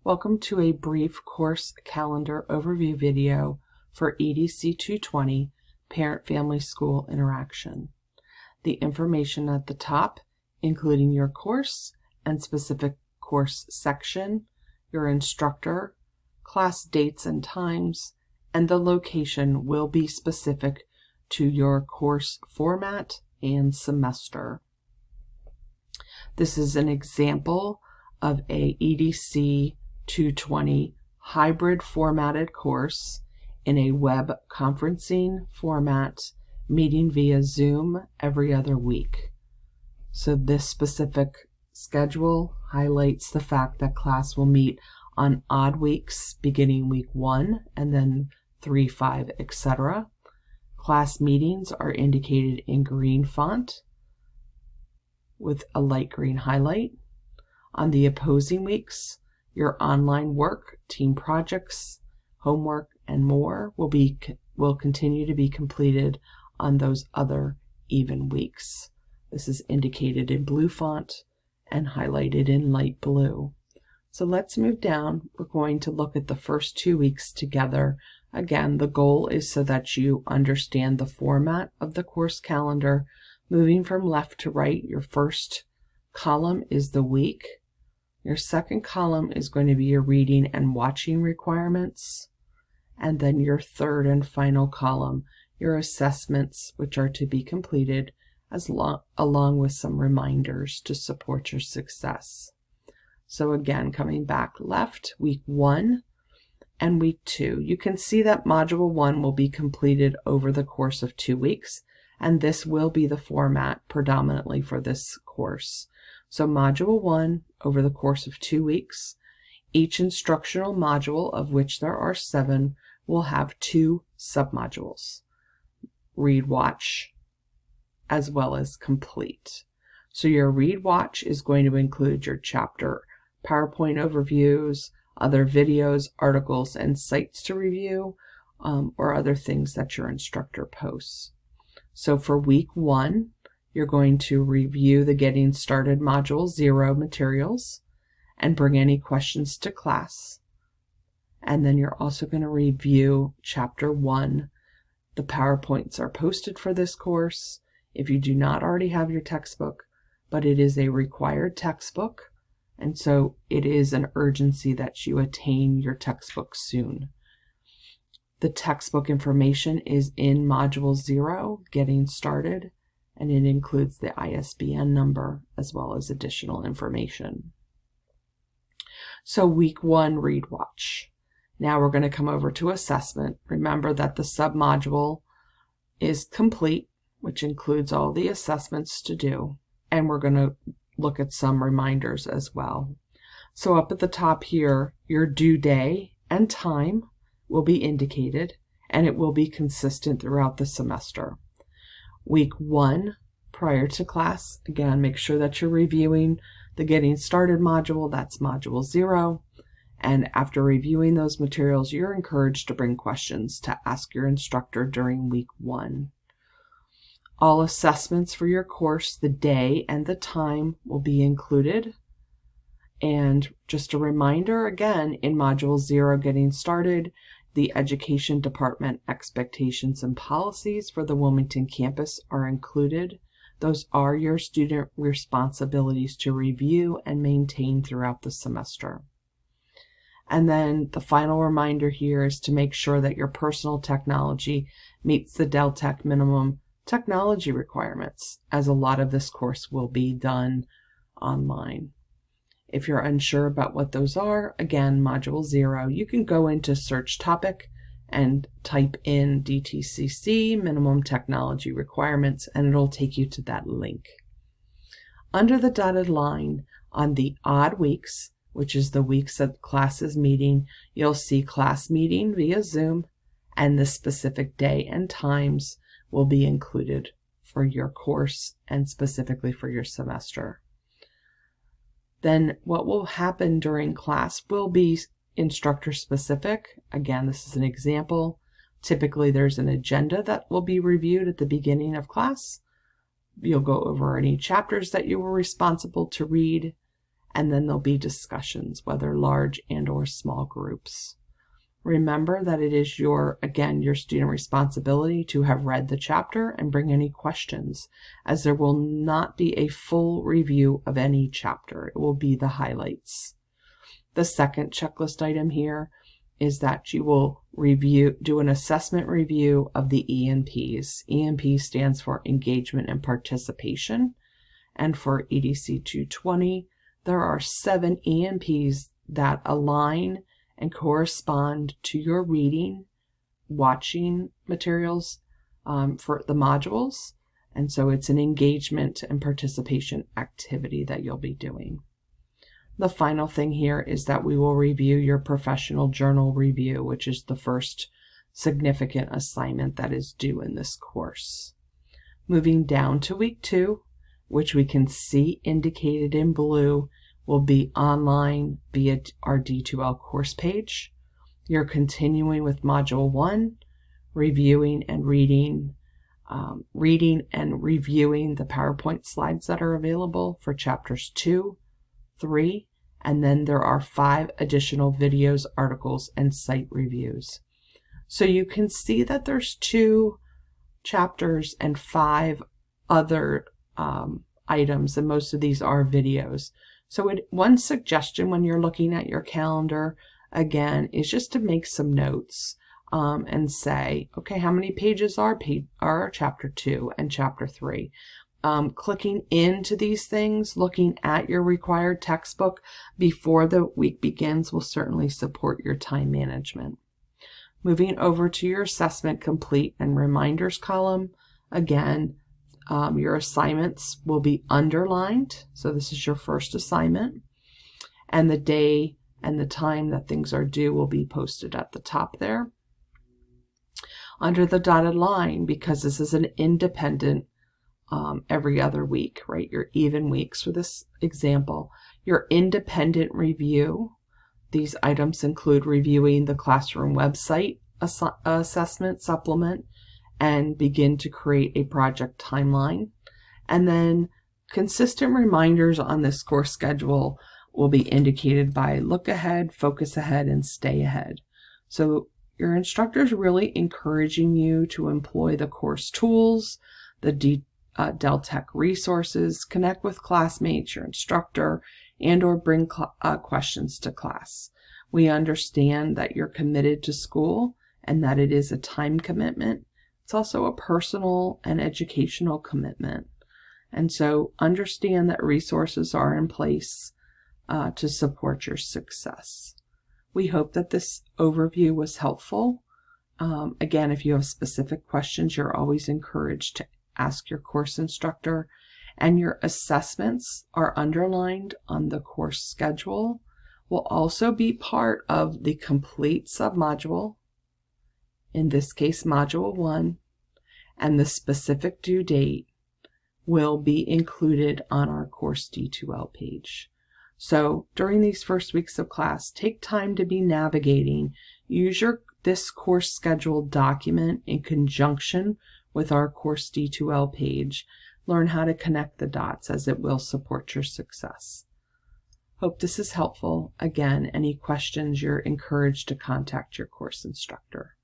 Welcome to a brief course calendar overview video for EDC 220 Parent-Family School Interaction. The information at the top, including your course and specific course section, your instructor, class dates and times, and the location will be specific to your course format and semester. This is an example of a EDC 220 hybrid formatted course in a web conferencing format, meeting via Zoom every other week. So this specific schedule highlights the fact that class will meet on odd weeks beginning week 1 and then 3, 5, etc. Class meetings are indicated in green font with a light green highlight. On the opposing weeks, your online work, team projects, homework, and more will continue to be completed on those other even weeks. This is indicated in blue font and highlighted in light blue. So let's move down. We're going to look at the first 2 weeks together. Again, the goal is so that you understand the format of the course calendar. Moving from left to right, your first column is the week. Your second column is going to be your reading and watching requirements. And then your third and final column, your assessments, which are to be completed along with some reminders to support your success. So again, coming back left, week 1 and week 2. You can see that module 1 will be completed over the course of 2 weeks, and this will be the format predominantly for this course. So module 1 over the course of 2 weeks. Each instructional module, of which there are 7, will have 2 submodules, read, watch, as well as complete. So your read, watch is going to include your chapter PowerPoint overviews, other videos, articles, and sites to review, or other things that your instructor posts. So for week 1, you're going to review the Getting Started Module 0 materials and bring any questions to class. And then you're also going to review Chapter 1. The PowerPoints are posted for this course if you do not already have your textbook, but it is a required textbook, and so it is an urgency that you attain your textbook soon. The textbook information is in Module 0, Getting Started, and it includes the ISBN number as well as additional information. So week 1, read, watch. Now we're going to come over to assessment. Remember that the submodule is complete, which includes all the assessments to do, and we're going to look at some reminders as well. So up at the top here, your due day and time will be indicated, and it will be consistent throughout the semester. Week 1, prior to class, again, make sure that you're reviewing the Getting Started module, that's Module 0, and after reviewing those materials, you're encouraged to bring questions to ask your instructor during week 1. All assessments for your course, the day and the time will be included. And just a reminder, again, in Module 0, Getting Started, the Education Department expectations and policies for the Wilmington campus are included. Those are your student responsibilities to review and maintain throughout the semester. And then the final reminder here is to make sure that your personal technology meets the Dell Tech minimum technology requirements, as a lot of this course will be done online. If you're unsure about what those are, again, Module 0, you can go into Search Topic and type in DTCC, Minimum Technology Requirements, and it'll take you to that link. Under the dotted line, on the odd weeks, which is the weeks that class is meeting, you'll see class meeting via Zoom, and the specific day and times will be included for your course and specifically for your semester. Then what will happen during class will be instructor specific. Again, this is an example. Typically there's an agenda that will be reviewed at the beginning of class. You'll go over any chapters that you were responsible to read, and then there'll be discussions, whether large and or small groups. Remember that it is your student responsibility to have read the chapter and bring any questions, as there will not be a full review of any chapter. It will be the highlights. The second checklist item here is that you will do an assessment review of the ENPs. ENP stands for engagement and participation. And for EDC 220, there are 7 ENPs that align and correspond to your reading, watching materials for the modules. And so it's an engagement and participation activity that you'll be doing. The final thing here is that we will review your professional journal review, which is the first significant assignment that is due in this course. Moving down to week 2, which we can see indicated in blue, will be online via our D2L course page. You're continuing with Module 1, reviewing and reviewing the PowerPoint slides that are available for chapters 2, 3, and then there are 5 additional videos, articles, and site reviews. So you can see that there's 2 chapters and 5 other items, and most of these are videos. So one suggestion when you're looking at your calendar, again, is just to make some notes and say, okay, how many pages are chapter 2 and chapter 3? Clicking into these things, looking at your required textbook before the week begins will certainly support your time management. Moving over to your assessment complete and reminders column, again, your assignments will be underlined. So this is your first assignment. And the day and the time that things are due will be posted at the top there. Under the dotted line, because this is an independent every other week, right? Your even weeks for this example. Your independent review. These items include reviewing the classroom website assessment supplement and begin to create a project timeline. And then consistent reminders on this course schedule will be indicated by look ahead, focus ahead, and stay ahead. So your instructor is really encouraging you to employ the course tools, the Deltec resources, connect with classmates, your instructor, and or bring questions to class. We understand that you're committed to school and that it is a time commitment. It's also a personal and educational commitment. And so understand that resources are in place to support your success. We hope that this overview was helpful. Again, if you have specific questions, you're always encouraged to ask your course instructor, and your assessments are underlined on the course schedule, will also be part of the complete submodule, in this case Module 1, and the specific due date will be included on our course D2L page. So during these first weeks of class, take time to be navigating. Use this course schedule document in conjunction with our course D2L page. Learn how to connect the dots, as it will support your success. Hope this is helpful. Again, any questions, you're encouraged to contact your course instructor.